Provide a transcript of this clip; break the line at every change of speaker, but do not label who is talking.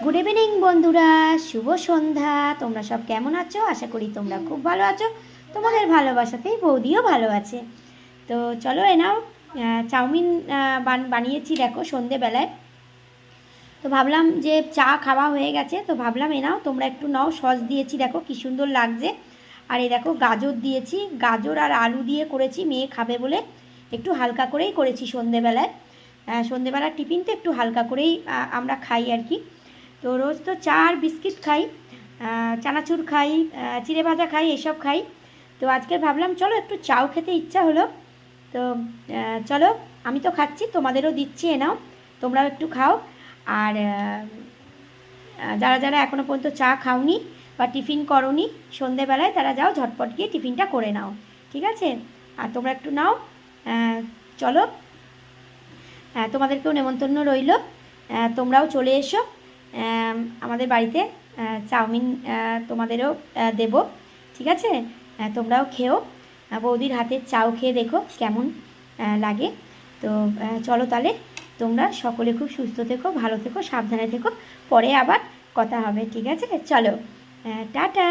Good evening বন্ধুরা, শুভ সন্ধ্যা। তোমরা সব কেমন আছো? আশা করি তোমরা খুব ভালো আছো। তোমাদের ভালোবাসাতেই বৌদিও ভালো আছে। তো চলো নাও, চাউমিন বানিয়েছি দেখো সন্ধেবেলায়। তো ভাবলাম যে চা খাওয়া হয়ে গেছে, তো ভাবলাম নাও তোমরা একটু নাও। সস দিয়েছি দেখো কি সুন্দর লাগছে। আর এই দেখো গাজর দিয়েছি, গাজর আর আলু দিয়ে করেছি, মেয়ে খাবে বলে একটু হালকা করেই করেছি সন্ধেবেলায়। সন্ধেবেলার টিফিন তো একটু হালকা করেই আমরা খাই আর কি। তো রোজ তো চা আর বিস্কিট খাই, চানাচুর খাই, চিড়ে ভাজা খাই, এসব খাই। তো আজকে ভাবলাম চলো একটু চাও খেতে ইচ্ছা হলো। তো চলো, আমি তো খাচ্ছি, তোমাদেরও দিচ্ছি, নাও তোমরাও একটু খাও। আর যারা যারা এখনও পর্যন্ত চা খাওনি বা টিফিন করোনি সন্ধেবেলায়, তারা যাও ঝটপট গিয়ে টিফিনটা করে নাও, ঠিক আছে? আর তোমরা একটু নাও। চলো, তোমাদেরকেও নেমন্তন্ন রইল, তোমরাও চলে এসো আমাদের বাড়িতে। চাউমিন তোমাদেরও দেব, ঠিক আছে? তোমরাও খেও, বৌদির হাতের চাও খেয়ে দেখো কেমন লাগে। তো চলো তাহলে, তোমরা সকলে খুব সুস্থ থেকো, ভালো থেকো, সাবধানে থেকো। পরে আবার কথা হবে, ঠিক আছে? চলো, টাটা।